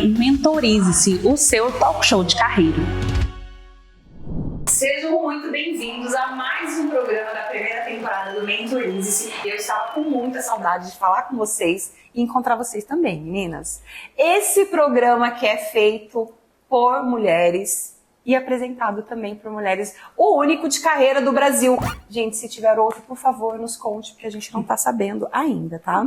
Mentorize-se, o seu talk show de carreira. Sejam muito bem-vindos a mais um programa da primeira temporada do Mentorize-se. Eu estava com muita saudade de falar com vocês e encontrar vocês também, meninas. Esse programa que é feito por mulheres e apresentado também por mulheres, o único de carreira do Brasil. Gente, se tiver outro, por favor, nos conte, porque a gente não tá sabendo ainda, tá?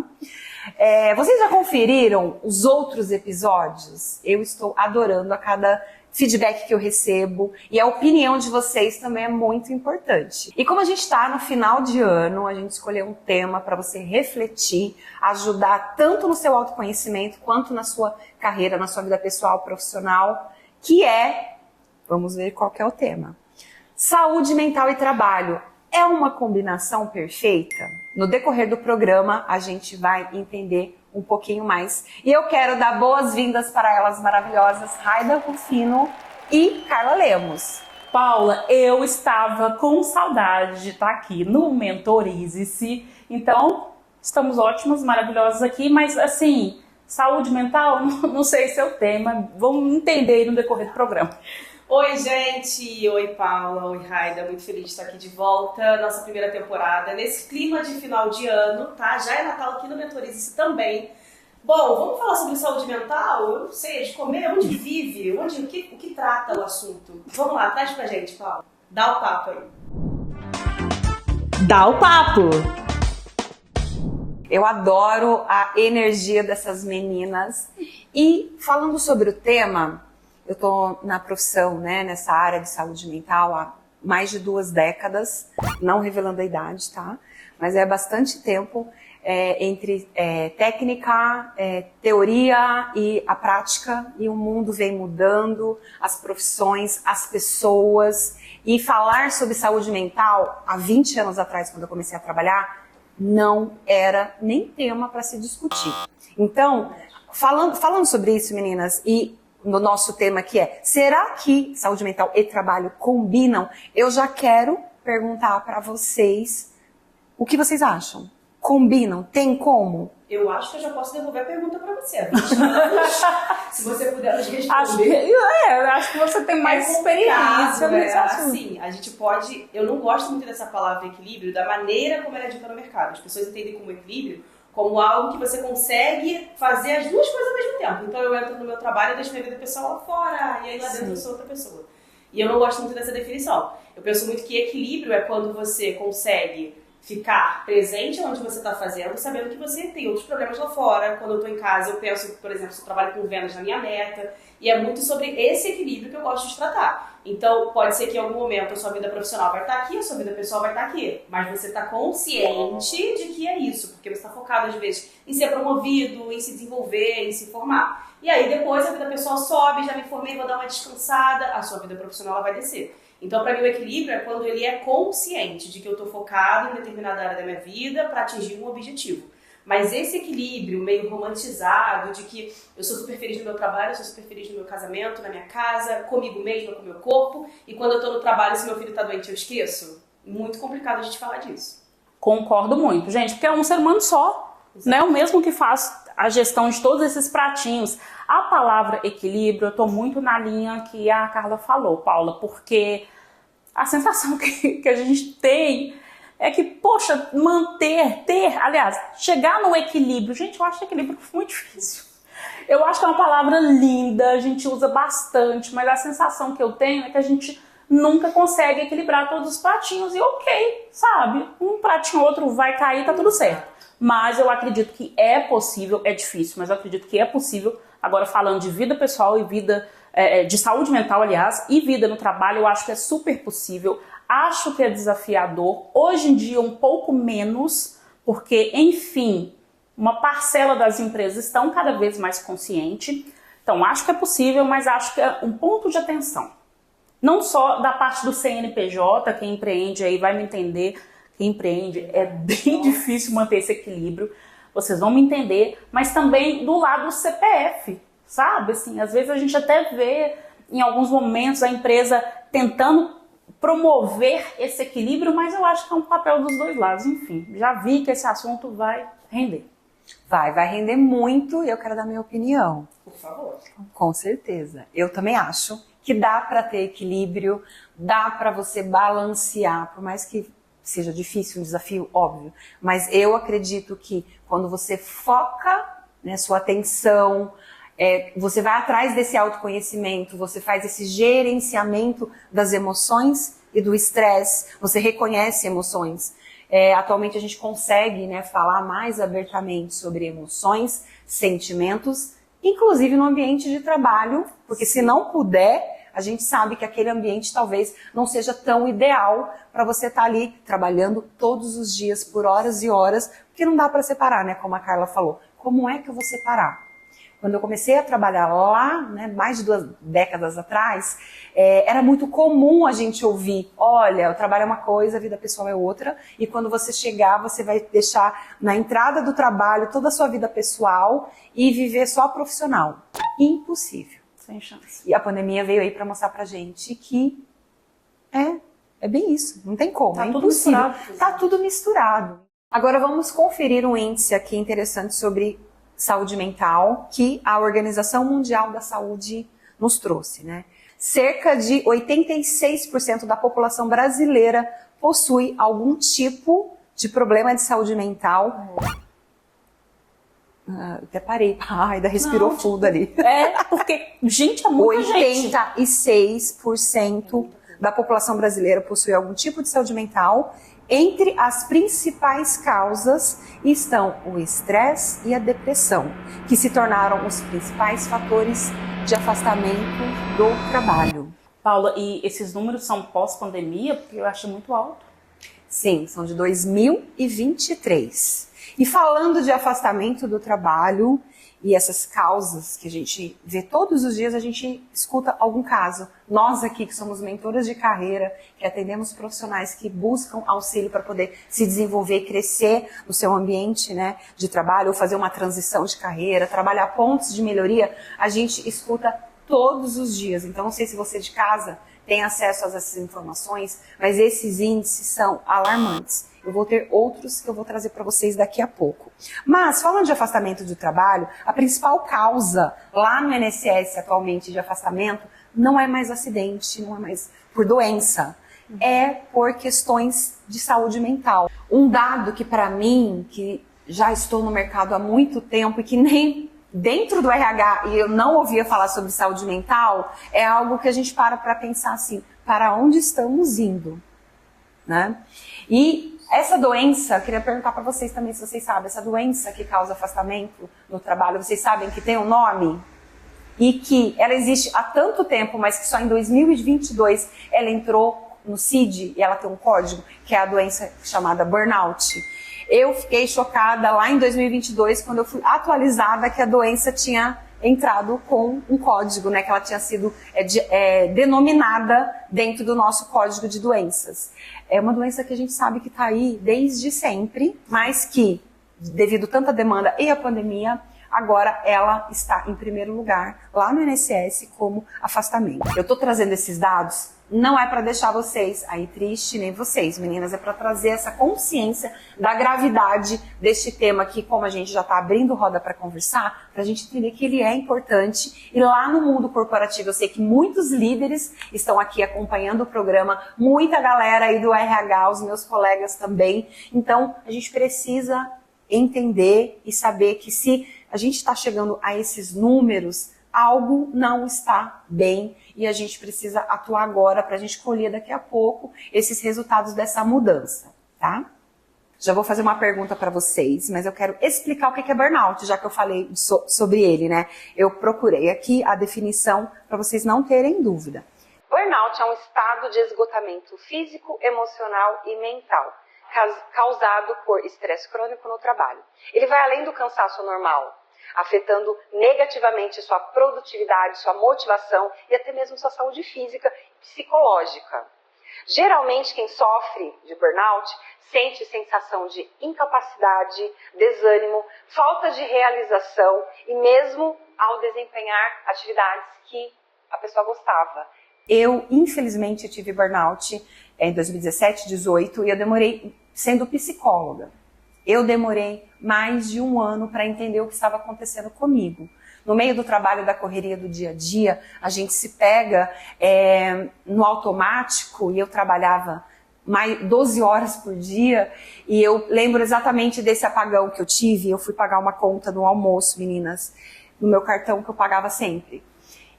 Vocês já conferiram os outros episódios? Eu estou adorando a cada feedback que eu recebo e a opinião de vocês também é muito importante. E como a gente está no final de ano, a gente escolheu um tema para você refletir, ajudar tanto no seu autoconhecimento quanto na sua carreira, na sua vida pessoal, profissional, que é, vamos ver qual que é o tema. Saúde mental e trabalho. É uma combinação perfeita? No decorrer do programa, a gente vai entender um pouquinho mais. E eu quero dar boas-vindas para elas maravilhosas, Raida Rufino e Carla Lemos. Paula, eu estava com saudade de estar aqui no Mentorize-se. Então, estamos ótimas, maravilhosas aqui, mas assim, saúde mental, não sei se é o tema. Vamos entender no decorrer do programa. Oi, gente! Oi, Paula! Oi, Raida! Muito feliz de estar aqui de volta. Nossa primeira temporada, nesse clima de final de ano, tá? Já é Natal aqui no Mentorize-se também. Bom, vamos falar sobre saúde mental? Eu não sei, de comer, onde vive, o que trata o assunto? Vamos lá, traz pra gente, Paula. Dá o papo aí. Dá o papo! Eu adoro a energia dessas meninas. E falando sobre o tema, eu tô na profissão, né, nessa área de saúde mental há mais de 2 décadas, não revelando a idade, tá? Mas é bastante tempo entre técnica, teoria e a prática, e o mundo vem mudando, as profissões, as pessoas, e falar sobre saúde mental, há 20 anos atrás, quando eu comecei a trabalhar, não era nem tema para se discutir. Então, falando sobre isso, meninas, e no nosso tema que é, será que saúde mental e trabalho combinam? Eu já quero perguntar para vocês o que vocês acham. Combinam? Tem como? Eu acho que eu já posso devolver a pergunta para você. Se você puder nos responder. Acho que você tem mais experiência nesse assunto. Assim, a gente pode... Eu não gosto muito dessa palavra equilíbrio, da maneira como ela é dita no mercado. As pessoas entendem como equilíbrio como algo que você consegue fazer as duas coisas ao mesmo tempo. Então eu entro no meu trabalho e deixo minha vida pessoal lá fora, e aí lá dentro eu sou outra pessoa. E eu não gosto muito dessa definição. Eu penso muito que equilíbrio é quando você consegue ficar presente onde você está fazendo, sabendo que você tem outros problemas lá fora. Quando eu estou em casa, eu penso, por exemplo, se eu trabalho com vendas na minha meta, e é muito sobre esse equilíbrio que eu gosto de tratar. Então, pode ser que em algum momento a sua vida profissional vai estar aqui, a sua vida pessoal vai estar aqui, mas você está consciente de que é isso, porque você está focado, às vezes, em ser promovido, em se desenvolver, em se formar. E aí, depois, a vida pessoal sobe, já me formei, vou dar uma descansada, a sua vida profissional ela vai descer. Então, para mim, o equilíbrio é quando ele é consciente de que eu estou focado em determinada área da minha vida para atingir um objetivo. Mas esse equilíbrio meio romantizado de que eu sou super feliz no meu trabalho, eu sou super feliz no meu casamento, na minha casa, comigo mesma, com o meu corpo, e quando eu estou no trabalho, se meu filho está doente, eu esqueço. Muito complicado a gente falar disso. Concordo muito, gente, porque é um ser humano só, né? O mesmo que faz a gestão de todos esses pratinhos. A palavra equilíbrio, eu tô muito na linha que a Carla falou, Paula, porque a sensação que a gente tem é que, poxa, aliás, chegar no equilíbrio, gente, eu acho equilíbrio muito difícil. Eu acho que é uma palavra linda, a gente usa bastante, mas a sensação que eu tenho é que a gente nunca consegue equilibrar todos os pratinhos e ok, sabe? Um pratinho ou outro vai cair, tá tudo certo. Mas eu acredito que é possível, é difícil, mas eu acredito que é possível. Agora, falando de vida pessoal e vida, de saúde mental, aliás, e vida no trabalho, eu acho que é super possível. Acho que é desafiador. Hoje em dia, um pouco menos, porque, enfim, uma parcela das empresas estão cada vez mais conscientes. Então, acho que é possível, mas acho que é um ponto de atenção. Não só da parte do CNPJ, quem empreende aí vai me entender. Quem empreende é bem difícil manter esse equilíbrio. Vocês vão me entender, mas também do lado do CPF, sabe? Assim, às vezes a gente até vê em alguns momentos a empresa tentando promover esse equilíbrio, mas eu acho que é um papel dos dois lados. Enfim, já vi que esse assunto vai render. Vai render muito e eu quero dar minha opinião. Por favor. Com certeza. Eu também acho que dá para ter equilíbrio, dá para você balancear, por mais que seja difícil, um desafio, óbvio. Mas eu acredito que quando você foca, né, sua atenção, você vai atrás desse autoconhecimento, você faz esse gerenciamento das emoções e do estresse, você reconhece emoções. Atualmente a gente consegue, né, falar mais abertamente sobre emoções, sentimentos, inclusive no ambiente de trabalho, porque se não puder, a gente sabe que aquele ambiente talvez não seja tão ideal para você estar ali trabalhando todos os dias por horas e horas, porque não dá para separar, né, como a Carla falou. Como é que eu vou separar? Quando eu comecei a trabalhar lá, né, mais de 2 décadas atrás, era muito comum a gente ouvir, olha, o trabalho é uma coisa, a vida pessoal é outra, e quando você chegar, você vai deixar na entrada do trabalho toda a sua vida pessoal e viver só profissional. Impossível. Sem chance. E a pandemia veio aí para mostrar pra gente que é bem isso, não tem como, Tá é tudo impossível. misturado. Tá tudo misturado. Agora vamos conferir um índice aqui interessante sobre saúde mental que a Organização Mundial da Saúde nos trouxe, né? Cerca de 86% da população brasileira possui algum tipo de problema de saúde mental. Até parei, ainda respirou fundo ali. Porque, gente, é muita gente. 86% da população brasileira possui algum tipo de saúde mental. Entre as principais causas estão o estresse e a depressão, que se tornaram os principais fatores de afastamento do trabalho. Paula, e esses números são pós-pandemia? Porque eu acho muito alto. Sim, são de 2023. E falando de afastamento do trabalho e essas causas que a gente vê todos os dias, a gente escuta algum caso. Nós aqui que somos mentoras de carreira, que atendemos profissionais que buscam auxílio para poder se desenvolver e crescer no seu ambiente, né, de trabalho, ou fazer uma transição de carreira, trabalhar pontos de melhoria, a gente escuta todos os dias. Então, não sei se você de casa tem acesso a essas informações, mas esses índices são alarmantes. Eu vou ter outros que eu vou trazer para vocês daqui a pouco. Mas, falando de afastamento do trabalho, a principal causa lá no INSS atualmente de afastamento não é mais acidente, não é mais por doença, é por questões de saúde mental. Um dado que para mim, que já estou no mercado há muito tempo e que nem dentro do RH e eu não ouvia falar sobre saúde mental, é algo que a gente para pensar assim, para onde estamos indo, né? E essa doença, eu queria perguntar para vocês também, se vocês sabem, essa doença que causa afastamento no trabalho, vocês sabem que tem um nome? E que ela existe há tanto tempo, mas que só em 2022 ela entrou no CID e ela tem um código, que é a doença chamada burnout. Eu fiquei chocada lá em 2022, quando eu fui atualizada que a doença tinha entrado com um código, né, que ela tinha sido denominada dentro do nosso código de doenças. É uma doença que a gente sabe que está aí desde sempre, mas que, devido a tanta demanda e a pandemia, agora ela está em primeiro lugar lá no INSS como afastamento. Eu estou trazendo esses dados, não é para deixar vocês aí tristes, nem vocês, meninas, é para trazer essa consciência da gravidade deste tema aqui, como a gente já está abrindo roda para conversar, para a gente entender que ele é importante. E lá no mundo corporativo, eu sei que muitos líderes estão aqui acompanhando o programa, muita galera aí do RH, os meus colegas também. Então, a gente precisa entender e saber que se a gente está chegando a esses números, algo não está bem e a gente precisa atuar agora para a gente colher daqui a pouco esses resultados dessa mudança, tá? Já vou fazer uma pergunta para vocês, mas eu quero explicar o que é burnout, já que eu falei sobre ele, né? Eu procurei aqui a definição para vocês não terem dúvida. Burnout é um estado de esgotamento físico, emocional e mental, causado por estresse crônico no trabalho. Ele vai além do cansaço normal, afetando negativamente sua produtividade, sua motivação e até mesmo sua saúde física e psicológica. Geralmente, quem sofre de burnout sente sensação de incapacidade, desânimo, falta de realização e mesmo ao desempenhar atividades que a pessoa gostava. Eu, infelizmente, tive burnout em 2017, 2018 e eu demorei, sendo psicóloga, eu demorei mais de 1 ano para entender o que estava acontecendo comigo. no meio do trabalho, da correria do dia a dia, a gente se pega no automático, e eu trabalhava mais 12 horas por dia, e eu lembro exatamente desse apagão que eu tive. Eu fui pagar uma conta no almoço, meninas, no meu cartão que eu pagava sempre.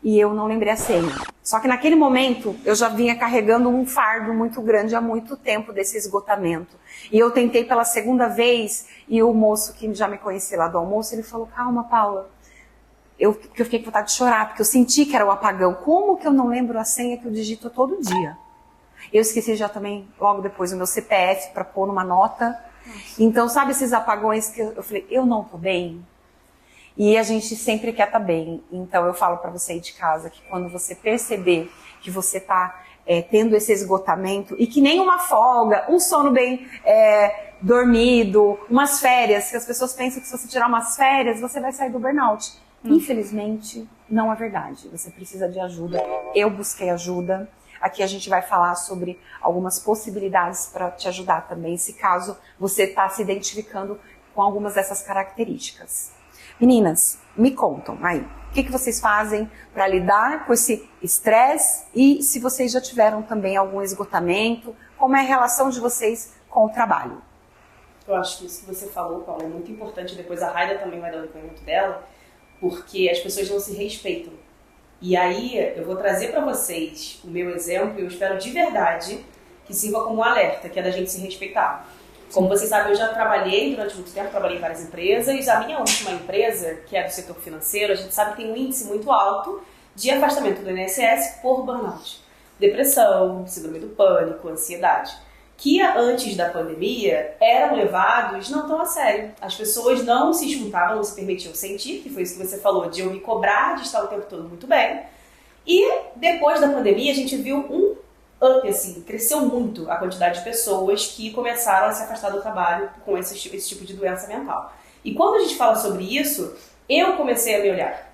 E eu não lembrei a senha. Só que naquele momento, eu já vinha carregando um fardo muito grande há muito tempo desse esgotamento. E eu tentei pela segunda vez, e o moço que já me conhecia lá do almoço, ele falou, calma, Paula. Porque eu fiquei com vontade de chorar, porque eu senti que era o apagão. Como que eu não lembro a senha que eu digito todo dia? Eu esqueci já também, logo depois, o meu CPF para pôr numa nota. Então, sabe esses apagões que eu falei, eu não tô bem? E a gente sempre quer estar bem. Então eu falo para você aí de casa que quando você perceber que você está tendo esse esgotamento, e que nem uma folga, um sono bem dormido, umas férias, que as pessoas pensam que se você tirar umas férias, você vai sair do burnout. Infelizmente, não é verdade. Você precisa de ajuda. Eu busquei ajuda. Aqui a gente vai falar sobre algumas possibilidades para te ajudar também, se caso você está se identificando com algumas dessas características. Meninas, me contam aí, o que vocês fazem para lidar com esse estresse, e se vocês já tiveram também algum esgotamento, como é a relação de vocês com o trabalho? Eu acho que isso que você falou, Paula, é muito importante. Depois a Raida também vai dar o depoimento dela, porque as pessoas não se respeitam. E aí eu vou trazer para vocês o meu exemplo, e eu espero de verdade que sirva como um alerta, que é da gente se respeitar. Como vocês sabem, eu já trabalhei durante muito tempo, trabalhei em várias empresas. A minha última empresa, que é do setor financeiro, a gente sabe que tem um índice muito alto de afastamento do INSS por burnout. Depressão, síndrome do pânico, ansiedade. Que antes da pandemia eram levados não tão a sério. As pessoas não se juntavam, não se permitiam sentir, que foi isso que você falou, de eu me cobrar, de estar o tempo todo muito bem. E depois da pandemia a gente viu um up, assim, cresceu muito a quantidade de pessoas que começaram a se afastar do trabalho com esse tipo de doença mental. E quando a gente fala sobre isso, eu comecei a me olhar.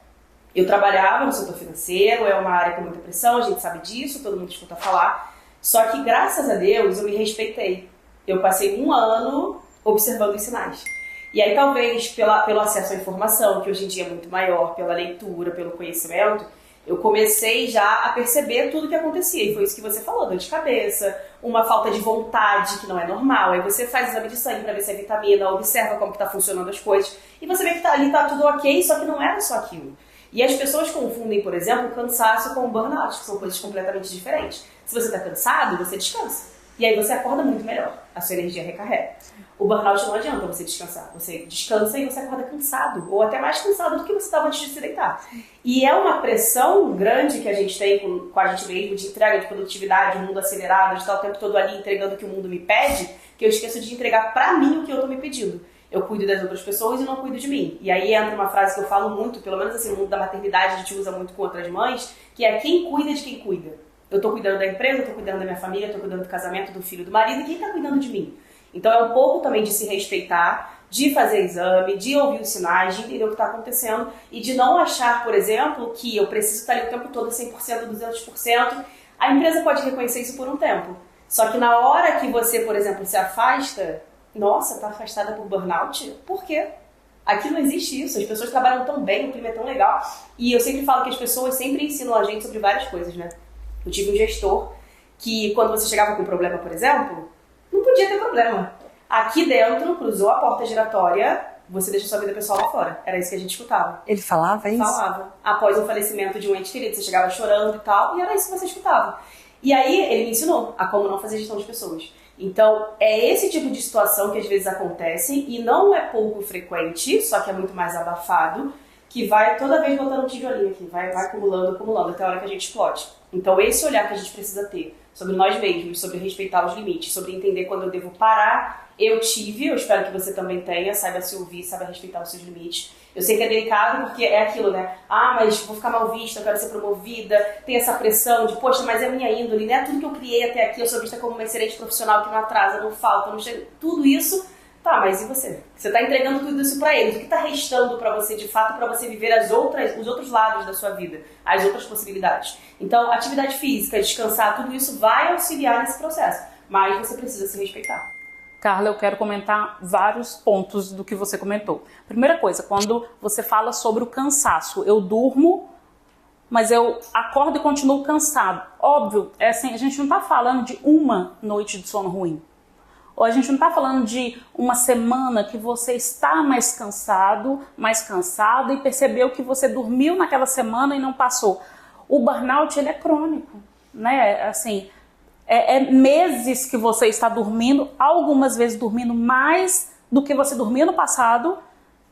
Eu trabalhava no setor financeiro, é uma área com muita pressão, a gente sabe disso, todo mundo escuta falar. Só que, graças a Deus, eu me respeitei. Eu passei um ano observando os sinais. E aí, talvez, pelo acesso à informação, que hoje em dia é muito maior, pela leitura, pelo conhecimento, eu comecei já a perceber tudo o que acontecia. E foi isso que você falou, dor de cabeça, uma falta de vontade que não é normal. Aí você faz exame de sangue para ver se é vitamina, observa como está funcionando as coisas. E você vê que ali tá tudo ok, só que não era só aquilo. E as pessoas confundem, por exemplo, o cansaço com o burnout, que são coisas completamente diferentes. Se você está cansado, você descansa. E aí você acorda muito melhor, a sua energia recarrega. O burnout não adianta você descansar. Você descansa e você acorda cansado, ou até mais cansado do que você estava antes de se deitar. E é uma pressão grande que a gente tem com a gente mesmo, de entrega, de produtividade, o mundo acelerado, de estar o tempo todo ali entregando o que o mundo me pede, que eu esqueço de entregar pra mim o que eu estou me pedindo. Eu cuido das outras pessoas e não cuido de mim. E aí entra uma frase que eu falo muito, pelo menos assim, no mundo da maternidade a gente usa muito com outras mães, que é quem cuida de quem cuida. Eu tô cuidando da empresa, eu tô cuidando da minha família, eu tô cuidando do casamento, do filho, do marido, e quem tá cuidando de mim? Então é um pouco também de se respeitar, de fazer exame, de ouvir os sinais, de entender o que está acontecendo e de não achar, por exemplo, que eu preciso estar ali o tempo todo 100%, 200%. A empresa pode reconhecer isso por um tempo. Só que na hora que você, por exemplo, se afasta, nossa, tá afastada por burnout? Por quê? Aqui não existe isso. As pessoas trabalham tão bem, o clima é tão legal. E eu sempre falo que as pessoas sempre ensinam a gente sobre várias coisas, né? Eu tive um gestor que, quando você chegava com um problema, por exemplo, não podia ter problema. Aqui dentro, cruzou a porta giratória, você deixa sua vida pessoal lá fora. Era isso que a gente escutava. Ele falava isso? Falava. Após o falecimento de um ente querido, você chegava chorando e tal, e era isso que você escutava. E aí, ele me ensinou a como não fazer gestão de pessoas. Então, é esse tipo de situação que às vezes acontece, e não é pouco frequente, só que é muito mais abafado, que vai toda vez botando um tijolinho aqui, vai acumulando, até a hora que a gente explode. Então, esse olhar que a gente precisa ter sobre nós mesmos, sobre respeitar os limites, sobre entender quando eu devo parar. Eu espero que você também tenha, saiba se ouvir, saiba respeitar os seus limites. Eu sei que é delicado porque é aquilo, né? Ah, mas vou ficar mal vista, eu quero ser promovida, tem essa pressão de, poxa, mas é a minha índole, né? Tudo que eu criei até aqui, eu sou vista como uma excelente profissional que não atrasa, não falta, não chega, tudo isso. Tá, mas e você? Você tá entregando tudo isso pra eles. O que tá restando pra você, de fato, pra você viver os outros lados da sua vida, as outras possibilidades? Então, atividade física, descansar, tudo isso vai auxiliar nesse processo. Mas você precisa se respeitar. Carla, eu quero comentar vários pontos do que você comentou. Primeira coisa, quando você fala sobre o cansaço, eu durmo, mas eu acordo e continuo cansado. Óbvio, é assim, a gente não está falando de uma noite de sono ruim. Ou a gente não está falando de uma semana que você está mais cansado e percebeu que você dormiu naquela semana e não passou. O burnout, ele é crônico, né? Assim, é meses que você está dormindo, algumas vezes dormindo mais do que você dormia no passado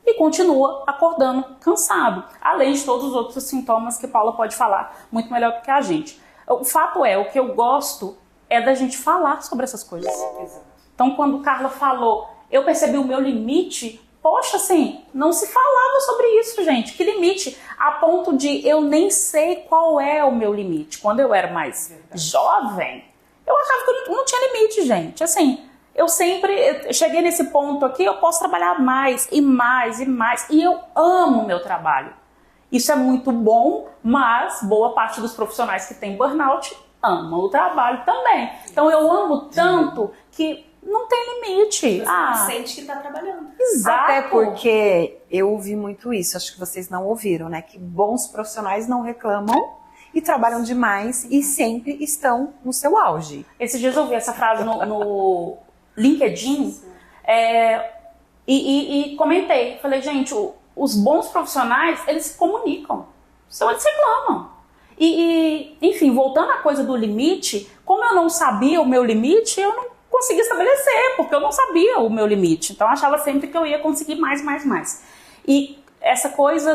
e continua acordando cansado. Além de todos os outros sintomas que Paula pode falar muito melhor do que a gente. O fato é, o que eu gosto é da gente falar sobre essas coisas. Exato. Então, quando Carla falou, eu percebi o meu limite, poxa, assim, não se falava sobre isso, gente. Que limite? A ponto de eu nem sei qual é o meu limite. Quando eu era mais jovem, eu achava que eu não tinha limite, gente. Assim, eu sempre cheguei nesse ponto aqui, eu posso trabalhar mais e mais e mais. E eu amo o meu trabalho. Isso é muito bom, mas boa parte dos profissionais que têm burnout amam o trabalho também. Então, eu amo tanto que não tem limite. Você não sente que está trabalhando. Exato. Até porque eu ouvi muito isso, acho que vocês não ouviram, né? Que bons profissionais não reclamam e trabalham demais e sempre estão no seu auge. Esses dias eu ouvi essa frase no LinkedIn e comentei. Falei, gente, os bons profissionais, eles se comunicam. Então eles reclamam. Enfim, voltando à coisa do limite, como eu não sabia o meu limite, eu não consegui estabelecer, porque eu não sabia o meu limite. Então eu achava sempre que eu ia conseguir mais. E essa coisa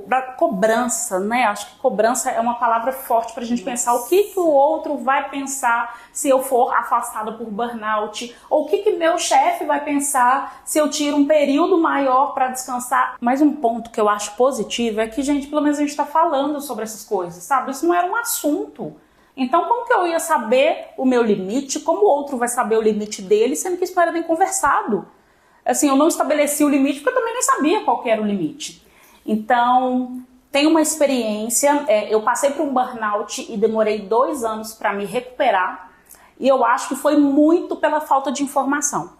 da cobrança, né? Acho que cobrança é uma palavra forte pra gente pensar o que o outro vai pensar se eu for afastada por burnout, ou o que meu chefe vai pensar se eu tiro um período maior para descansar. Mas um ponto que eu acho positivo é que, gente, pelo menos a gente tá falando sobre essas coisas, sabe? Isso não era um assunto. Então, como que eu ia saber o meu limite? Como o outro vai saber o limite dele, sendo que isso não era nem conversado? Assim, eu não estabeleci o limite porque eu também nem sabia qual que era o limite. Então, tem uma experiência, eu passei por um burnout e demorei 2 anos para me recuperar. E eu acho que foi muito pela falta de informação.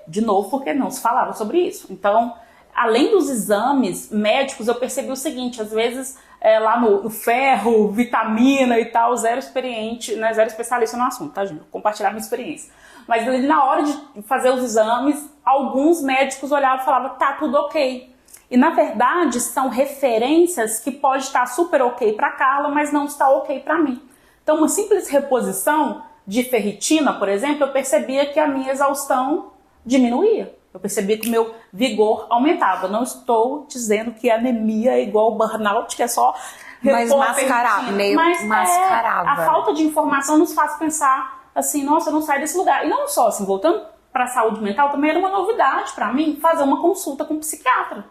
De novo, porque não se falava sobre isso. Então, além dos exames médicos, eu percebi o seguinte, às vezes lá no ferro, vitamina e tal, zero experiente, né, zero especialista no assunto, tá, gente? Vou compartilhar minha experiência. Mas na hora de fazer os exames, alguns médicos olhavam e falavam, tá tudo ok. E na verdade são referências que pode estar super ok para Carla, mas não está ok para mim. Então uma simples reposição de ferritina, por exemplo, eu percebia que a minha exaustão diminuía. Eu percebi que o meu vigor aumentava. Não estou dizendo que anemia é igual ao burnout, que é só mas mascarava, meio mascarava. A falta de informação nos faz pensar assim, nossa, eu não saio desse lugar. E não só, assim, voltando para a saúde mental, também era uma novidade para mim fazer uma consulta com um psiquiatra.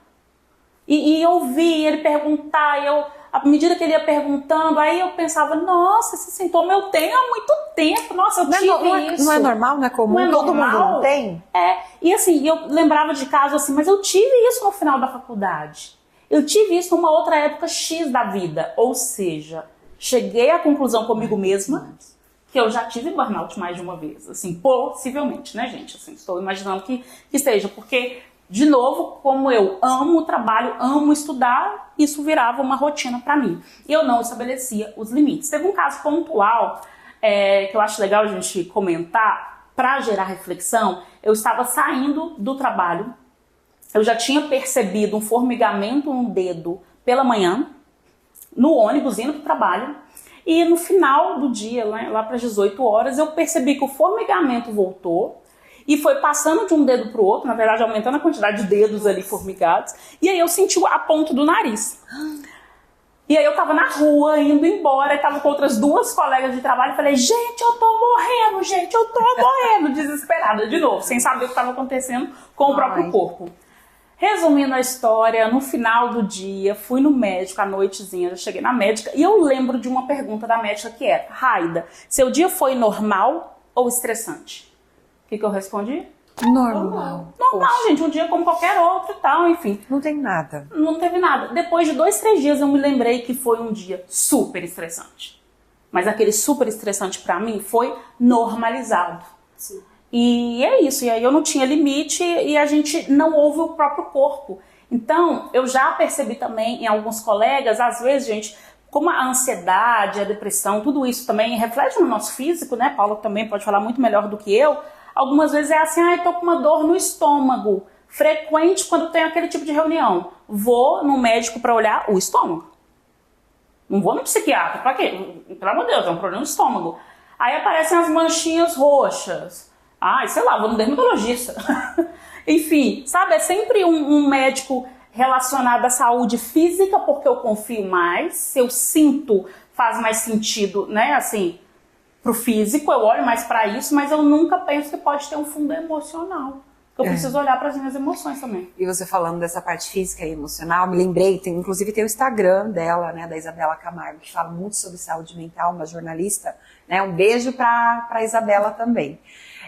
E ouvir ele perguntar, à medida que ele ia perguntando, aí eu pensava, nossa, esse sintoma eu tenho há muito tempo, nossa, eu tive isso. Não é normal, não é comum, não é todo mundo não tem? E assim, eu lembrava de casos assim, mas eu tive isso no final da faculdade. Eu tive isso numa outra época X da vida. Ou seja, cheguei à conclusão comigo mesma que eu já tive burnout mais de uma vez. Assim, possivelmente, né, gente? Assim, estou imaginando que esteja, porque... De novo, como eu amo o trabalho, amo estudar, isso virava uma rotina para mim. E eu não estabelecia os limites. Teve um caso pontual que eu acho legal a gente comentar para gerar reflexão. Eu estava saindo do trabalho, eu já tinha percebido um formigamento no dedo pela manhã, no ônibus indo para o trabalho. E no final do dia, lá para as 18 horas, eu percebi que o formigamento voltou. E foi passando de um dedo pro outro, na verdade aumentando a quantidade de dedos ali formigados. E aí eu senti a ponta do nariz. E aí eu tava na rua, indo embora, e tava com outras 2 colegas de trabalho. E falei, gente, eu tô morrendo, desesperada de novo, sem saber o que estava acontecendo com o próprio corpo. Resumindo a história, no final do dia, fui no médico à noitezinha, já cheguei na médica, e eu lembro de uma pergunta da médica que era, Raida, seu dia foi normal ou estressante? O que eu respondi? Normal. Normal, gente. Um dia como qualquer outro e tal, enfim. Não tem nada. Não teve nada. Depois de 2, 3 dias eu me lembrei que foi um dia super estressante. Mas aquele super estressante pra mim foi normalizado. Sim. E é isso, e aí eu não tinha limite e a gente não ouve o próprio corpo. Então, eu já percebi também em alguns colegas, às vezes, gente, como a ansiedade, a depressão, tudo isso também reflete no nosso físico, né? Paula também pode falar muito melhor do que eu. Algumas vezes é assim, eu tô com uma dor no estômago, frequente quando tem aquele tipo de reunião. Vou no médico para olhar o estômago. Não vou no psiquiatra, pra quê? Pelo amor de Deus, é um problema no estômago. Aí aparecem as manchinhas roxas. Ai, sei lá, vou no dermatologista. Enfim, sabe, é sempre um médico relacionado à saúde física, porque eu confio mais, se eu sinto, faz mais sentido, né, assim, pro físico, eu olho mais para isso, mas eu nunca penso que pode ter um fundo emocional. Eu preciso olhar para as minhas emoções também. E você falando dessa parte física e emocional, me lembrei, inclusive tem o Instagram dela, né, da Isabela Camargo, que fala muito sobre saúde mental, uma jornalista, né, um beijo para Isabela também.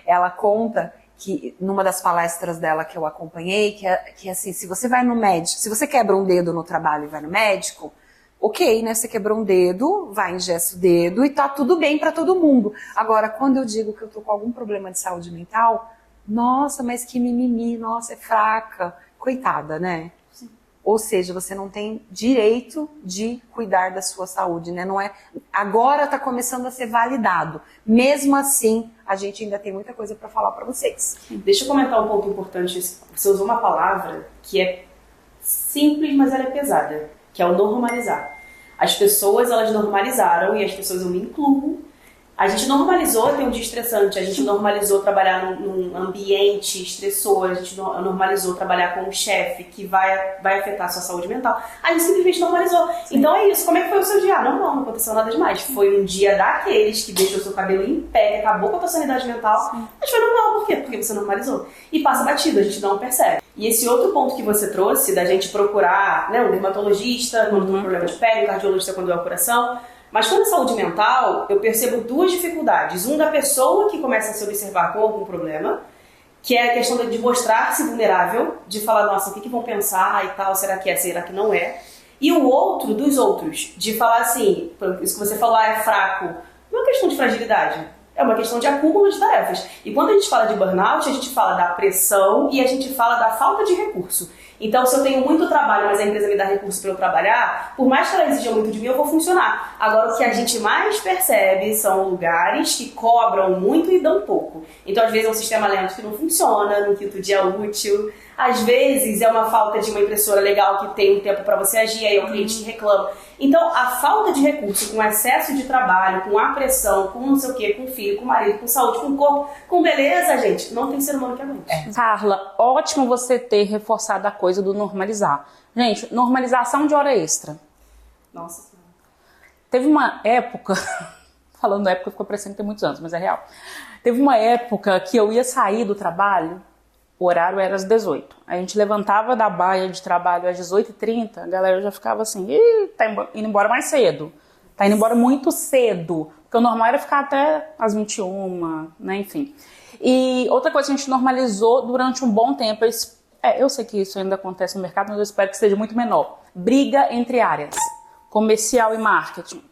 Ela conta que numa das palestras dela que eu acompanhei, que assim, se você vai no médico, se você quebra um dedo no trabalho e vai no médico, ok, né, você quebrou um dedo, vai, engessa o dedo e tá tudo bem para todo mundo. Agora, quando eu digo que eu tô com algum problema de saúde mental, nossa, mas que mimimi, nossa, é fraca, coitada, né? Sim. Ou seja, você não tem direito de cuidar da sua saúde, né? Não é, agora tá começando a ser validado. Mesmo assim, a gente ainda tem muita coisa para falar para vocês. Deixa eu comentar um ponto importante. Você usou uma palavra que é simples, mas ela é pesada, que é o normalizar. As pessoas, elas normalizaram, e as pessoas, eu me incluo, a gente normalizou ter um dia estressante, a gente normalizou trabalhar num ambiente estressor, a gente normalizou trabalhar com um chefe que vai afetar a sua saúde mental. A gente simplesmente normalizou. Sim. Então é isso. Como é que foi o seu dia? Não aconteceu nada demais. Foi um dia daqueles que deixou seu cabelo em pé, que acabou com a tua sanidade mental. Sim. Mas foi normal. Por quê? Porque você normalizou. E passa batido, a gente não percebe. E esse outro ponto que você trouxe, da gente procurar, né, um dermatologista quando tem um problema de pele, um cardiologista quando é o coração. Mas quando é saúde mental, eu percebo duas dificuldades. Um da pessoa que começa a se observar com algum problema, que é a questão de mostrar-se vulnerável, de falar, nossa, o que vão pensar e tal, será que é, será que não é? E o outro dos outros, de falar assim, isso que você falou, é fraco. Não é uma questão de fragilidade, é uma questão de acúmulo de tarefas. E quando a gente fala de burnout, a gente fala da pressão e a gente fala da falta de recurso. Então, se eu tenho muito trabalho, mas a empresa me dá recurso para eu trabalhar, por mais que ela exija muito de mim, eu vou funcionar. Agora, o que a gente mais percebe são lugares que cobram muito e dão pouco. Então, às vezes é um sistema lento que não funciona, no quinto dia útil. Às vezes é uma falta de uma impressora legal que tem um tempo para você agir, aí o cliente reclama. Então, a falta de recurso, com excesso de trabalho, com a pressão, com não sei o quê, com filho, com marido, com saúde, com corpo, com beleza, gente, não tem ser humano que aguente. Carla, ótimo você ter reforçado a coisa do normalizar. Gente, normalização de hora extra. Nossa Senhora. Teve uma época, falando época ficou parecendo que tem muitos anos, mas é real. Teve uma época que eu ia sair do trabalho, o horário era às 18. A gente levantava da baia de trabalho às 18h30, a galera já ficava assim, tá indo embora mais cedo. Tá indo embora muito cedo. Porque o normal era ficar até às 21, né, enfim. E outra coisa que a gente normalizou durante um bom tempo, eu sei que isso ainda acontece no mercado, mas eu espero que seja muito menor. Briga entre áreas. Comercial e marketing.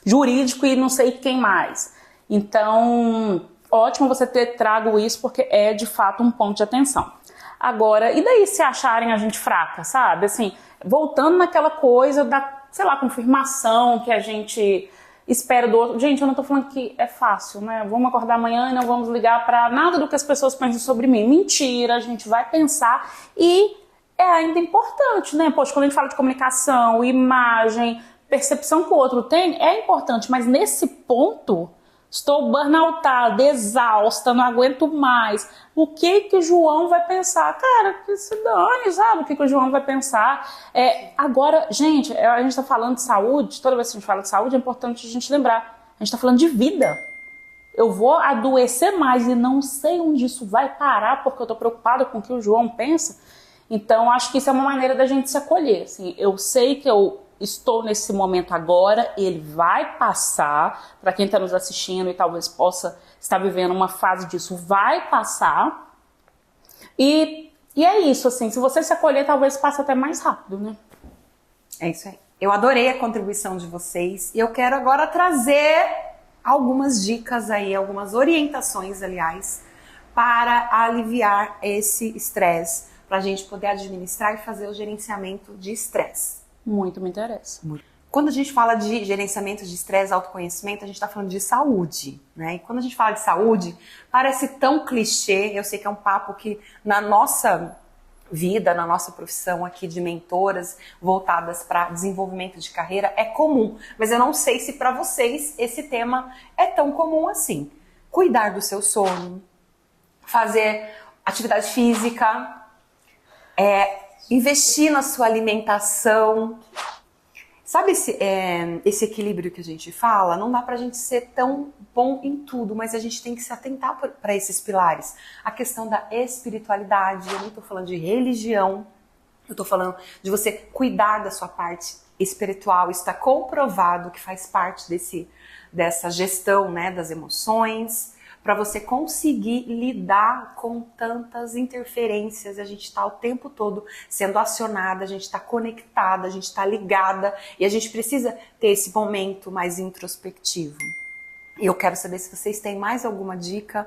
Jurídico e não sei quem mais. Então, ótimo você ter trago isso, porque é de fato um ponto de atenção. Agora, e daí se acharem a gente fraca, sabe? Assim, voltando naquela coisa da, sei lá, confirmação que a gente espera do outro. Gente, eu não tô falando que é fácil, né? Vamos acordar amanhã e não vamos ligar pra nada do que as pessoas pensam sobre mim. Mentira, a gente vai pensar e é ainda importante, né? Poxa, quando a gente fala de comunicação, imagem, percepção que o outro tem, é importante, mas nesse ponto, estou burnoutada, exausta, não aguento mais. O que o João vai pensar? Cara, que se dane, sabe? O que o João vai pensar? Agora, gente, a gente está falando de saúde, toda vez que a gente fala de saúde, é importante a gente lembrar. A gente está falando de vida. Eu vou adoecer mais e não sei onde isso vai parar, porque eu estou preocupada com o que o João pensa. Então, acho que isso é uma maneira da gente se acolher. Assim, eu sei que eu estou nesse momento agora, ele vai passar, para quem está nos assistindo e talvez possa estar vivendo uma fase disso, vai passar, e é isso, assim, se você se acolher, talvez passe até mais rápido, né? É isso aí. Eu adorei a contribuição de vocês, e eu quero agora trazer algumas dicas aí, algumas orientações, aliás, para aliviar esse estresse, para a gente poder administrar e fazer o gerenciamento de estresse. Muito me interessa. Quando a gente fala de gerenciamento de estresse, autoconhecimento, a gente está falando de saúde, né? E quando a gente fala de saúde, parece tão clichê, eu sei que é um papo que na nossa vida, na nossa profissão aqui de mentoras voltadas para desenvolvimento de carreira é comum, mas eu não sei se para vocês esse tema é tão comum assim. Cuidar do seu sono, fazer atividade física, investir na sua alimentação. Sabe esse equilíbrio que a gente fala? Não dá pra gente ser tão bom em tudo, mas a gente tem que se atentar para esses pilares. A questão da espiritualidade, eu não tô falando de religião, eu tô falando de você cuidar da sua parte espiritual. Isso está comprovado que faz parte dessa gestão, né, das emoções, para você conseguir lidar com tantas interferências. A gente está o tempo todo sendo acionada, a gente está conectada, a gente está ligada e a gente precisa ter esse momento mais introspectivo. E eu quero saber se vocês têm mais alguma dica,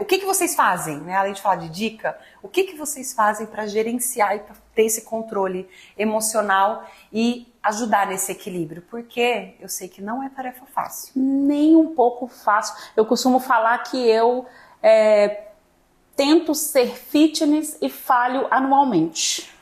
o que vocês fazem, né? Além de falar de dica, o que vocês fazem para gerenciar e para ter esse controle emocional e ajudar nesse equilíbrio? Porque eu sei que não é tarefa fácil. Nem um pouco fácil. Eu costumo falar que eu tento ser fitness e falho anualmente.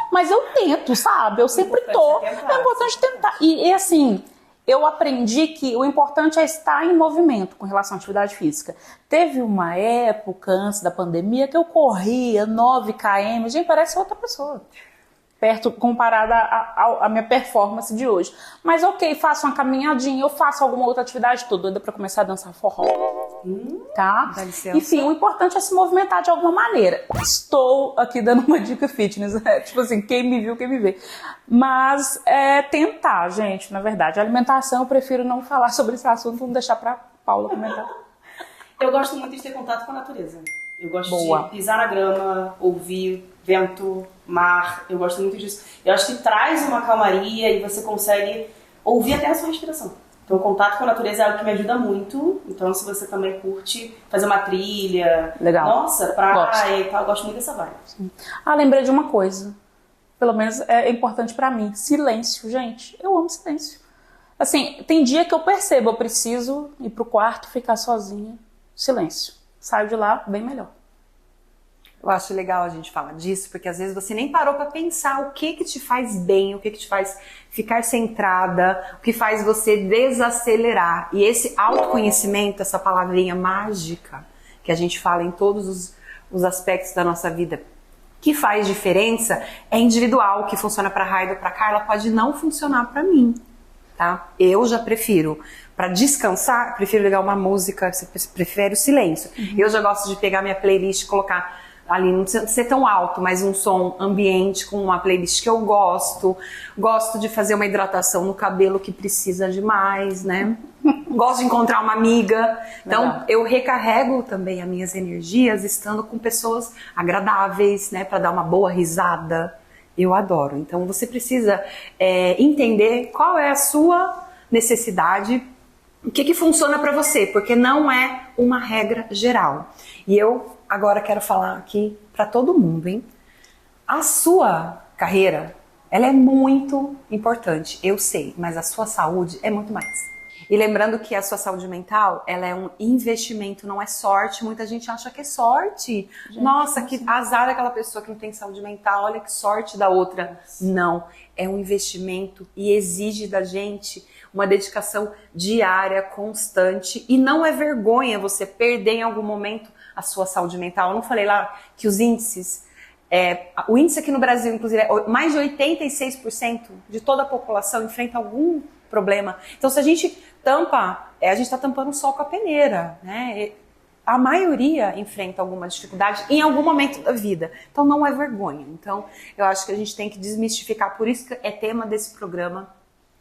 Mas eu tento, sabe? Eu sempre tô. É importante tentar. E assim, eu aprendi que o importante é estar em movimento com relação à atividade física. Teve uma época antes da pandemia que eu corria 9 km, gente, parece outra pessoa. Perto, comparada à minha performance de hoje. Mas ok, faço uma caminhadinha, eu faço alguma outra atividade, tô doida pra começar a dançar forró. Tá? Dá licença. Enfim, o importante é se movimentar de alguma maneira. Estou aqui dando uma dica fitness, tipo assim, quem me viu, quem me vê. Mas tentar, gente, na verdade. A alimentação, eu prefiro não falar sobre esse assunto, vamos deixar pra Paula comentar. Eu gosto muito de ter contato com a natureza. Eu gosto Boa. de pisar na grama, ouvir vento, mar, eu gosto muito disso. Eu acho que traz uma calmaria e você consegue ouvir até a sua respiração. Então o contato com a natureza é algo que me ajuda muito. Então se você também curte fazer uma trilha, legal. Nossa, praia e tal, eu gosto muito dessa vibe. Lembrei de uma coisa, pelo menos é importante pra mim, silêncio, gente, eu amo silêncio. Assim, tem dia que eu percebo, eu preciso ir pro quarto, ficar sozinha, silêncio. Saio de lá bem melhor. Eu acho legal a gente falar disso, porque às vezes você nem parou para pensar o que te faz bem, o que te faz ficar centrada, o que faz você desacelerar. E esse autoconhecimento, essa palavrinha mágica que a gente fala em todos os aspectos da nossa vida, que faz diferença, é individual. O que funciona para a Raida, para a Carla, pode não funcionar para mim. Tá? Eu já prefiro, para descansar, prefiro ligar uma música, você prefere o silêncio. Eu já gosto de pegar minha playlist e colocar ali, não precisa ser tão alto, mas um som ambiente com uma playlist que eu gosto. Gosto de fazer uma hidratação no cabelo que precisa de mais, né? Gosto de encontrar uma amiga. Então, eu recarrego também as minhas energias estando com pessoas agradáveis, né? Para dar uma boa risada. Eu adoro. Então, você precisa entender qual é a sua necessidade, o que funciona para você, porque não é uma regra geral. E eu agora quero falar aqui para todo mundo, hein? A sua carreira, ela é muito importante, eu sei, mas a sua saúde é muito mais. E lembrando que a sua saúde mental, ela é um investimento, não é sorte. Muita gente acha que é sorte. Gente, nossa, que azar aquela pessoa que não tem saúde mental, olha que sorte da outra. Não, é um investimento e exige da gente uma dedicação diária, constante. E não é vergonha você perder em algum momento a sua saúde mental. Eu não falei lá que os índices... o índice aqui no Brasil, inclusive, mais de 86% de toda a população enfrenta algum problema. Então, se a gente tampa, a gente está tampando o sol com a peneira, né? A maioria enfrenta alguma dificuldade em algum momento da vida. Então, não é vergonha. Então, eu acho que a gente tem que desmistificar. Por isso que é tema desse programa,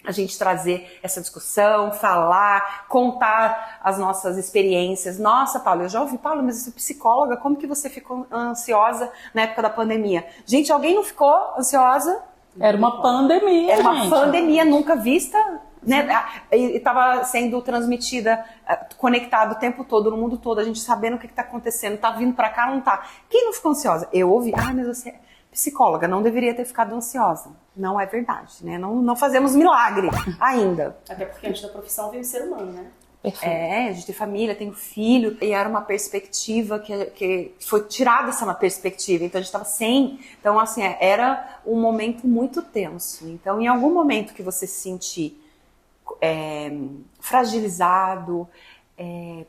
a gente trazer essa discussão, falar, contar as nossas experiências. Nossa, Paula, eu já ouvi, Paula, mas você é psicóloga, como que você ficou ansiosa na época da pandemia? Gente, alguém não ficou ansiosa? Era uma pandemia, Era uma pandemia nunca vista né? E estava sendo transmitida, conectado o tempo todo, no mundo todo, a gente sabendo o que está acontecendo, tá vindo para cá, não tá. Quem não ficou ansiosa? Eu ouvi, mas você é psicóloga, não deveria ter ficado ansiosa. Não é verdade, né? Não fazemos milagre ainda. Até porque antes da profissão veio o ser humano, né? A gente tem família, tem filho, e era uma perspectiva que foi tirada essa perspectiva, então a gente estava sem. Então, assim, era um momento muito tenso. Então, em algum momento que você se sentir fragilizado,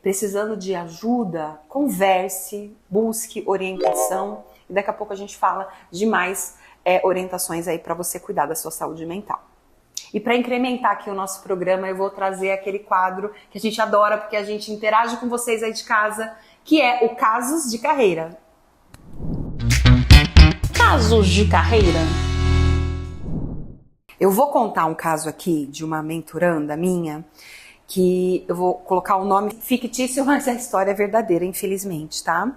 precisando de ajuda, converse, busque orientação, e daqui a pouco a gente fala de mais orientações aí para você cuidar da sua saúde mental. E para incrementar aqui o nosso programa, eu vou trazer aquele quadro que a gente adora, porque a gente interage com vocês aí de casa, que é o Casos de Carreira. Casos de carreira. Eu vou contar um caso aqui de uma mentoranda minha, que eu vou colocar o nome fictício, mas a história é verdadeira, infelizmente, tá?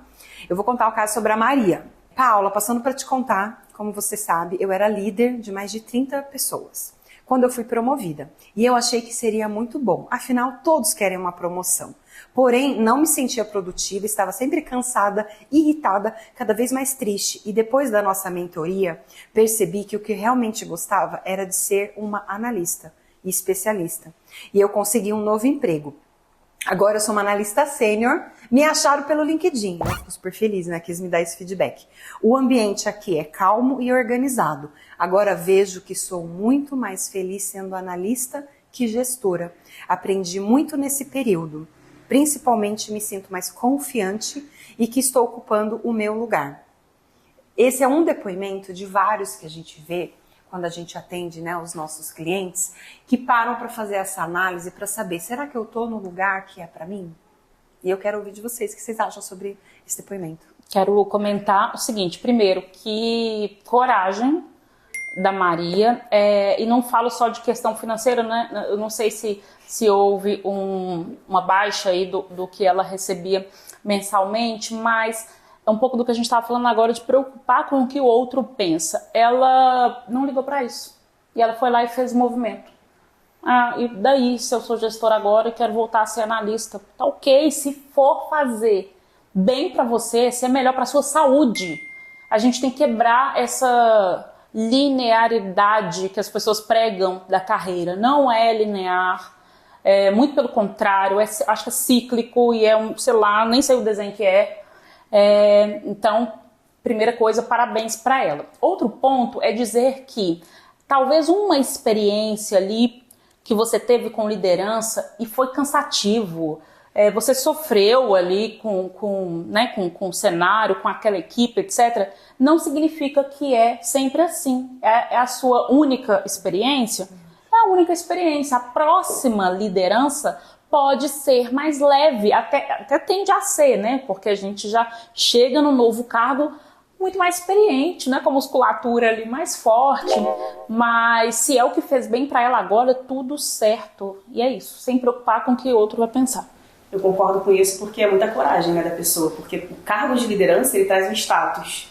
Eu vou contar o caso sobre a Maria. Paula, passando para te contar, como você sabe, eu era líder de mais de 30 pessoas quando eu fui promovida. E eu achei que seria muito bom. Afinal, todos querem uma promoção. Porém, não me sentia produtiva, estava sempre cansada, irritada, cada vez mais triste. E depois da nossa mentoria, percebi que o que realmente gostava era de ser uma analista e especialista. E eu consegui um novo emprego. Agora eu sou uma analista sênior, me acharam pelo LinkedIn, eu fico super feliz, né, quis me dar esse feedback. O ambiente aqui é calmo e organizado. Agora vejo que sou muito mais feliz sendo analista que gestora. Aprendi muito nesse período. Principalmente me sinto mais confiante e que estou ocupando o meu lugar. Esse é um depoimento de vários que a gente vê quando a gente atende, né, os nossos clientes, que param para fazer essa análise para saber, será que eu estou no lugar que é para mim? E eu quero ouvir de vocês o que vocês acham sobre esse depoimento. Quero comentar o seguinte, primeiro, que coragem da Maria, e não falo só de questão financeira, né? Eu não sei se houve uma baixa aí do que ela recebia mensalmente, mas é um pouco do que a gente estava falando agora, de preocupar com o que o outro pensa. Ela não ligou para isso. E ela foi lá e fez o movimento. E daí, se eu sou gestora agora e quero voltar a ser analista, tá ok, se for fazer bem para você, se é melhor para sua saúde, a gente tem que quebrar essa linearidade que as pessoas pregam da carreira. Não é linear, muito pelo contrário, acho que é cíclico e sei lá, nem sei o desenho que é. Então, primeira coisa, parabéns para ela. Outro ponto é dizer que talvez uma experiência ali que você teve com liderança e foi cansativo, você sofreu ali com o cenário, com aquela equipe, etc., não significa que é sempre assim. É a sua única experiência? É a única experiência. A próxima liderança pode ser mais leve, até tende a ser, né? Porque a gente já chega no novo cargo muito mais experiente, né? Com a musculatura ali mais forte, mas se é o que fez bem para ela agora, tudo certo. E é isso, sem preocupar com o que o outro vai pensar. Eu concordo com isso porque é muita coragem, né, da pessoa, porque o cargo de liderança, ele traz um status.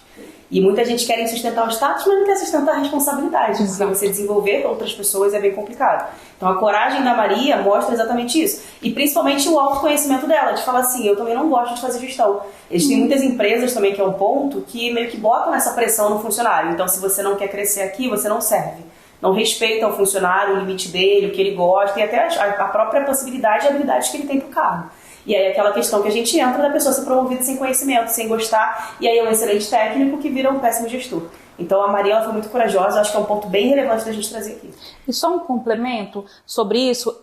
E muita gente quer sustentar o status, mas não quer sustentar a responsabilidade. Porque você desenvolver para outras pessoas é bem complicado. Então a coragem da Maria mostra exatamente isso. E principalmente o autoconhecimento dela, de falar assim, eu também não gosto de fazer gestão. Eles têm muitas empresas também, que é um ponto, que meio que botam essa pressão no funcionário. Então se você não quer crescer aqui, você não serve. Não respeita o funcionário, o limite dele, o que ele gosta, e até a própria possibilidade e habilidade que ele tem para o cargo. E aí aquela questão que a gente entra da pessoa ser promovida sem conhecimento, sem gostar, e aí é um excelente técnico que vira um péssimo gestor. Então a Maria, ela foi muito corajosa, acho que é um ponto bem relevante da gente trazer aqui. E só um complemento sobre isso,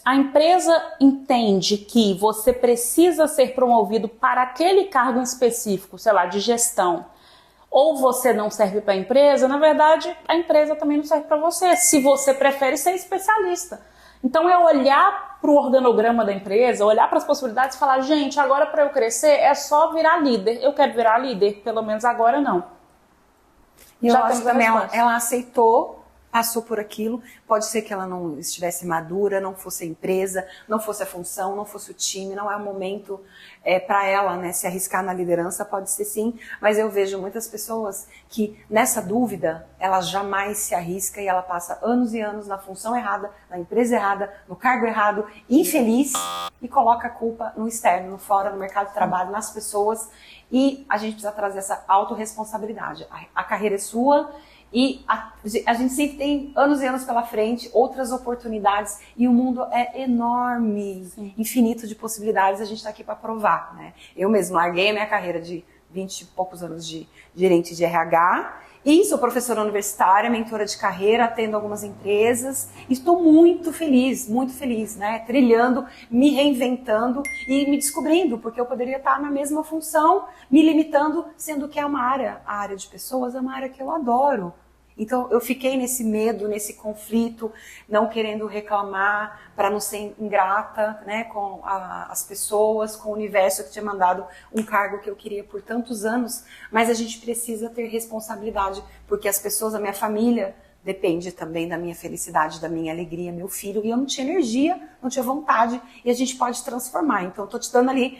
a empresa entende que você precisa ser promovido para aquele cargo em específico, sei lá, de gestão, ou você não serve para a empresa, na verdade a empresa também não serve para você, se você prefere ser especialista. Então é olhar para o organograma da empresa, olhar para as possibilidades e falar, gente, agora para eu crescer é só virar líder. Eu quero virar líder, pelo menos agora não. E eu acho também ela aceitou passou por aquilo, pode ser que ela não estivesse madura, não fosse a empresa, não fosse a função, não fosse o time, não é o momento para ela, né, se arriscar na liderança, pode ser sim, mas eu vejo muitas pessoas que nessa dúvida, ela jamais se arrisca e ela passa anos e anos na função errada, na empresa errada, no cargo errado, infeliz, e coloca a culpa no externo, no fora, no mercado de trabalho, nas pessoas, e a gente precisa trazer essa autorresponsabilidade. A carreira é sua, e a gente sempre tem anos e anos pela frente, outras oportunidades, e o mundo é enorme, sim, infinito de possibilidades, a gente está aqui para provar, né? Eu mesmo larguei a minha carreira de 20 e poucos anos de gerente de RH, e sou professora universitária, mentora de carreira, atendo algumas empresas, e estou muito feliz, né? Trilhando, me reinventando e me descobrindo, porque eu poderia estar na mesma função, me limitando, sendo que é uma área, a área de pessoas, é uma área que eu adoro. Então eu fiquei nesse medo, nesse conflito, não querendo reclamar, para não ser ingrata, né, com as pessoas, com o universo que tinha mandado um cargo que eu queria por tantos anos, mas a gente precisa ter responsabilidade, porque as pessoas, a minha família, depende também da minha felicidade, da minha alegria, meu filho, e eu não tinha energia, não tinha vontade, e a gente pode transformar. Então eu tô te dando ali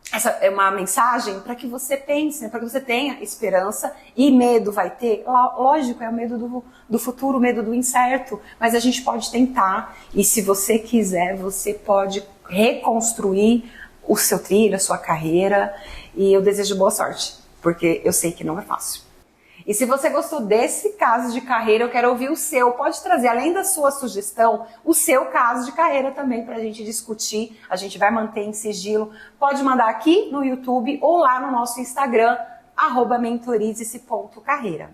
essa é uma mensagem para que você pense, né, para que você tenha esperança, e medo vai ter, lógico, é o medo do futuro, o medo do incerto, mas a gente pode tentar, e se você quiser, você pode reconstruir o seu trilho, a sua carreira, e eu desejo boa sorte, porque eu sei que não é fácil. E se você gostou desse caso de carreira, eu quero ouvir o seu. Pode trazer, além da sua sugestão, o seu caso de carreira também para a gente discutir. A gente vai manter em sigilo. Pode mandar aqui no YouTube ou lá no nosso Instagram, @mentorize-se.carreira.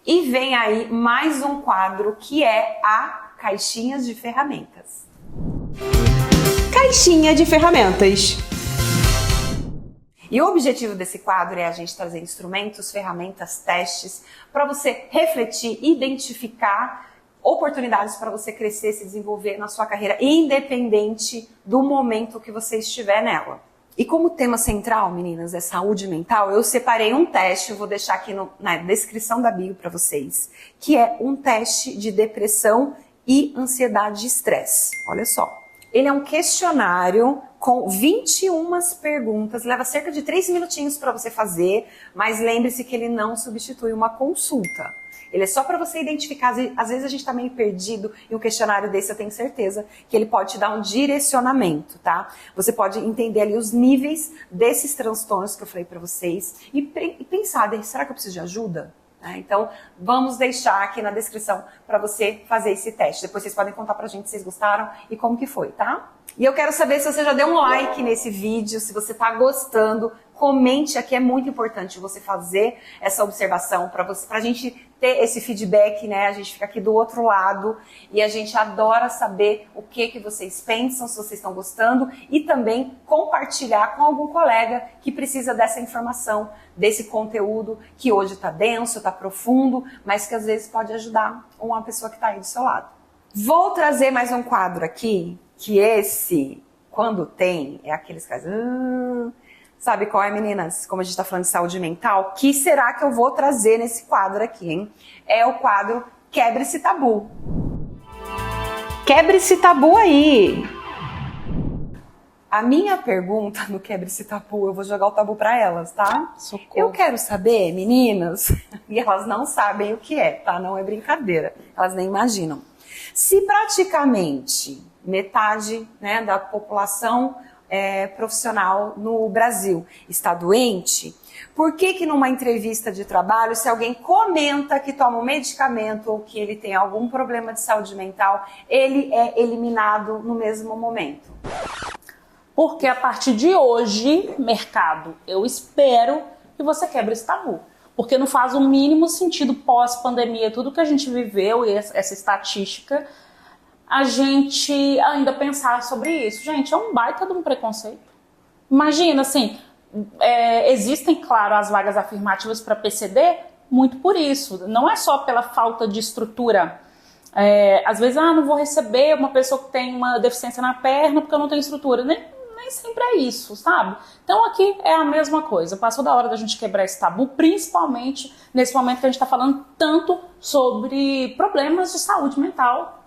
E vem aí mais um quadro que é a Caixinhas de Ferramentas. Caixinha de Ferramentas. E o objetivo desse quadro é a gente trazer instrumentos, ferramentas, testes, para você refletir, identificar oportunidades para você crescer, se desenvolver na sua carreira, independente do momento que você estiver nela. E como tema central, meninas, é saúde mental, eu separei um teste, eu vou deixar aqui na descrição da bio para vocês, que é um teste de depressão e ansiedade e estresse. Olha só. Ele é um questionário com 21 perguntas, leva cerca de 3 minutinhos para você fazer, mas lembre-se que ele não substitui uma consulta. Ele é só para você identificar, às vezes a gente está meio perdido, e um questionário desse eu tenho certeza que ele pode te dar um direcionamento, tá? Você pode entender ali os níveis desses transtornos que eu falei para vocês e pensar, será que eu preciso de ajuda? Então, vamos deixar aqui na descrição para você fazer esse teste. Depois vocês podem contar pra gente se vocês gostaram e como que foi, tá? E eu quero saber se você já deu um like nesse vídeo, se você tá gostando. Comente aqui, é muito importante você fazer essa observação pra gente ter esse feedback, né? A gente fica aqui do outro lado e a gente adora saber o que vocês pensam, se vocês estão gostando, e também compartilhar com algum colega que precisa dessa informação, desse conteúdo que hoje está denso, está profundo, mas que às vezes pode ajudar uma pessoa que está aí do seu lado. Vou trazer mais um quadro aqui, que esse, quando tem, é aqueles casos... Sabe qual é, meninas? Como a gente está falando de saúde mental, que será que eu vou trazer nesse quadro aqui, hein? É o quadro Quebre esse Tabu. Quebre esse tabu aí! A minha pergunta no Quebre esse Tabu, eu vou jogar o tabu para elas, tá? Socorro. Eu quero saber, meninas, e elas não sabem o que é, tá? Não é brincadeira, elas nem imaginam. Se praticamente metade, né, da população profissional no Brasil está doente, por que numa entrevista de trabalho, se alguém comenta que toma um medicamento ou que ele tem algum problema de saúde mental, ele é eliminado no mesmo momento? Porque a partir de hoje, mercado, eu espero que você quebre esse tabu. Porque não faz o mínimo sentido pós-pandemia, tudo que a gente viveu e essa estatística, a gente ainda pensar sobre isso. Gente, é um baita de um preconceito. Imagina, assim, existem, claro, as vagas afirmativas para PCD, muito por isso. Não é só pela falta de estrutura. Às vezes, não vou receber uma pessoa que tem uma deficiência na perna porque eu não tenho estrutura. nem sempre é isso, sabe? Então aqui é a mesma coisa. Passou da hora da gente quebrar esse tabu, principalmente nesse momento que a gente está falando tanto sobre problemas de saúde mental,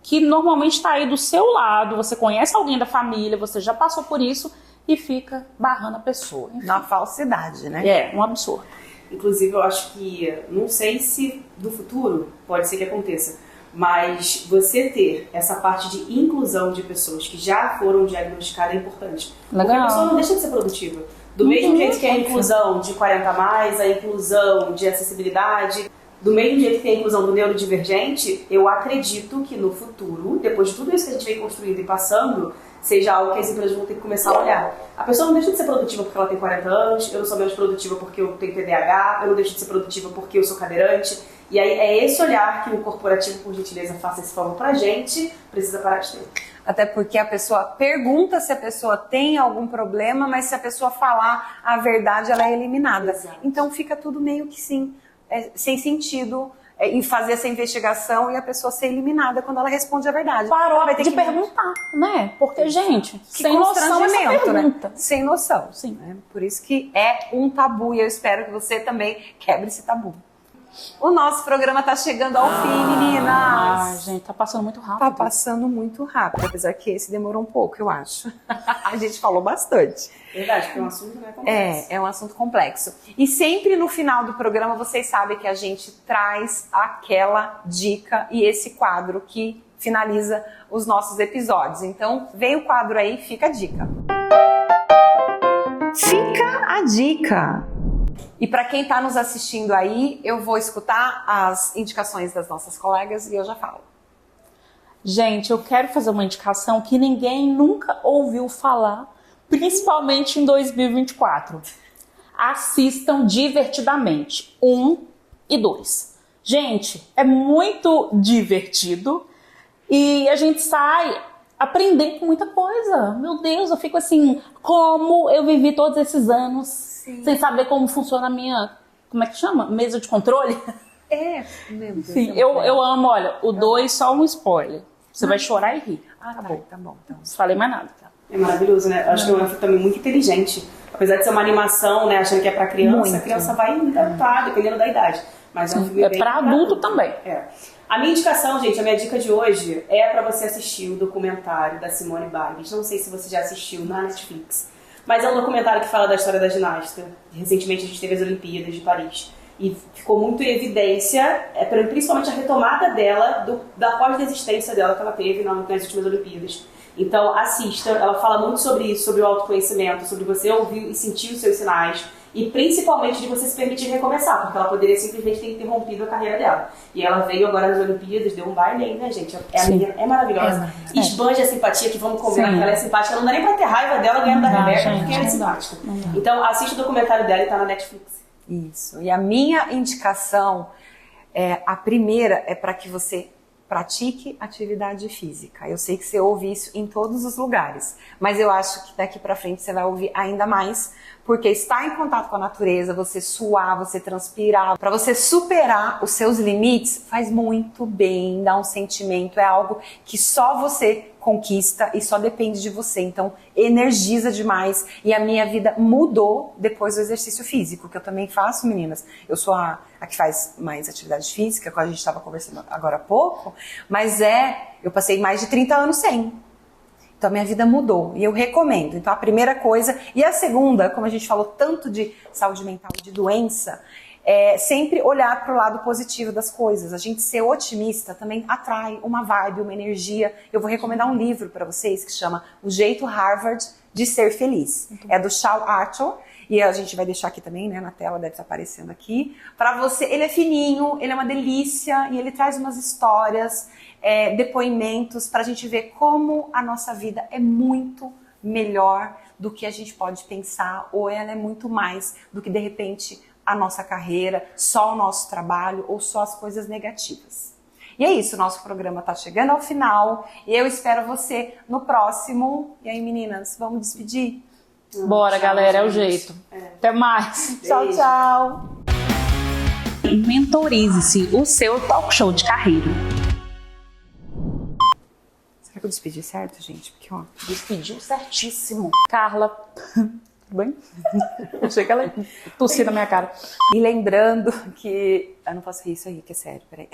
que normalmente está aí do seu lado, você conhece alguém da família, você já passou por isso e fica barrando a pessoa. Enfim. Na falsidade, né? É, um absurdo. Inclusive, eu acho que, não sei se no futuro pode ser que aconteça, mas você ter essa parte de inclusão de pessoas que já foram diagnosticadas é importante. Legal. Porque a pessoa não deixa de ser produtiva. Do mesmo jeito que a inclusão de 40 a mais, a inclusão de acessibilidade, do mesmo jeito que tem a inclusão do neurodivergente, eu acredito que no futuro, depois de tudo isso que a gente vem construindo e passando, seja algo que as empresas vão ter que começar a olhar. A pessoa não deixa de ser produtiva porque ela tem 40 anos, eu não sou menos produtiva porque eu tenho TDAH, eu não deixo de ser produtiva porque eu sou cadeirante. E aí é esse olhar que o corporativo, por gentileza, faça esse favor pra gente, precisa parar de ter. Até porque a pessoa pergunta se a pessoa tem algum problema, mas se a pessoa falar a verdade, ela é eliminada. Exato. Então fica tudo meio que sem sentido em fazer essa investigação e a pessoa ser eliminada quando ela responde a verdade. Parou Ela vai ter de que perguntar, né? Porque, gente, Que sem noção essa constrangimento, pergunta. né? Sem noção. Sim. Né? Por isso que é um tabu e eu espero que você também quebre esse tabu. O nosso programa tá chegando ao fim, meninas. Ah, gente, tá passando muito rápido. Tá passando muito rápido, apesar que esse demorou um pouco, eu acho. A gente falou bastante. Verdade, porque é um assunto, né, complexo. É um assunto complexo. E sempre no final do programa, vocês sabem que a gente traz aquela dica e esse quadro que finaliza os nossos episódios. Então, vem o quadro aí, fica a dica. Fica a dica. E para quem está nos assistindo aí, eu vou escutar as indicações das nossas colegas e eu já falo. Gente, eu quero fazer uma indicação que ninguém nunca ouviu falar, principalmente em 2024. Assistam Divertidamente 1 e 2. Gente, é muito divertido e a gente sai aprendendo com muita coisa. Meu Deus, eu fico assim, como eu vivi todos esses anos sem saber como funciona a minha, como é que chama? Mesa de controle? Meu Deus. Sim, eu amo, olha, o 2 só um spoiler. Você vai chorar e rir. Tá bom. Então. Não falei mais nada. É maravilhoso, né? Acho que é um filme também muito inteligente. Apesar de ser uma animação, né, achando que é pra criança, Muito. a criança vai encantar, dependendo da idade. Mas é um filme É bem pra adulto também. É. A minha indicação, gente, a minha dica de hoje é pra você assistir o documentário da Simone Biles. Não sei se você já assistiu na Netflix, mas é um documentário que fala da história da ginasta. Recentemente a gente teve as Olimpíadas de Paris. E ficou muito em evidência, principalmente a retomada dela, da pós-desistência dela que ela teve nas últimas Olimpíadas. Então assista, ela fala muito sobre isso, sobre o autoconhecimento, sobre você ouvir e sentir os seus sinais e principalmente de você se permitir recomeçar, porque ela poderia simplesmente ter interrompido a carreira dela. E ela veio agora nas Olimpíadas, deu um baile aí, né, gente? A menina é maravilhosa. Esbanja a simpatia, que vamos combinar que ela é simpática. Não dá nem pra ter raiva dela ganhando da Rebeca, porque ela é simpática. Então assista o documentário dela e tá na Netflix. Isso. E a minha indicação, a primeira é para que você pratique atividade física. Eu sei que você ouve isso em todos os lugares, mas eu acho que daqui para frente você vai ouvir ainda mais, porque estar em contato com a natureza, você suar, você transpirar, para você superar os seus limites, faz muito bem, dá um sentimento, é algo que só você conquista e só depende de você, então energiza demais. E a minha vida mudou depois do exercício físico, que eu também faço, meninas. Eu sou a que faz mais atividade física, que a gente estava conversando agora há pouco, mas eu passei mais de 30 anos sem. Então a minha vida mudou e eu recomendo. Então a primeira coisa, e a segunda, como a gente falou tanto de saúde mental e de doença, sempre olhar para o lado positivo das coisas. A gente ser otimista também atrai uma vibe, uma energia. Eu vou recomendar um livro para vocês que chama O Jeito Harvard de Ser Feliz. É do Shaw Arthur. E a gente vai deixar aqui também, né, na tela, deve estar aparecendo aqui. Para você, ele é fininho, ele é uma delícia e ele traz umas histórias, depoimentos para a gente ver como a nossa vida é muito melhor do que a gente pode pensar, ou ela é muito mais do que de repente a nossa carreira, só o nosso trabalho ou só as coisas negativas. E é isso, nosso programa está chegando ao final e eu espero você no próximo. E aí, meninas, vamos despedir? Bora, galera, é o jeito. Até mais. Tchau, tchau. Mentorize-se, o seu talk show de carreira. Será que que eu despedi certo, gente? Porque, ó, Despediu certíssimo. Carla, tudo bem? Achei que ela tossia na minha cara. e lembrando que... Eu não posso rir isso aí, que é sério, peraí.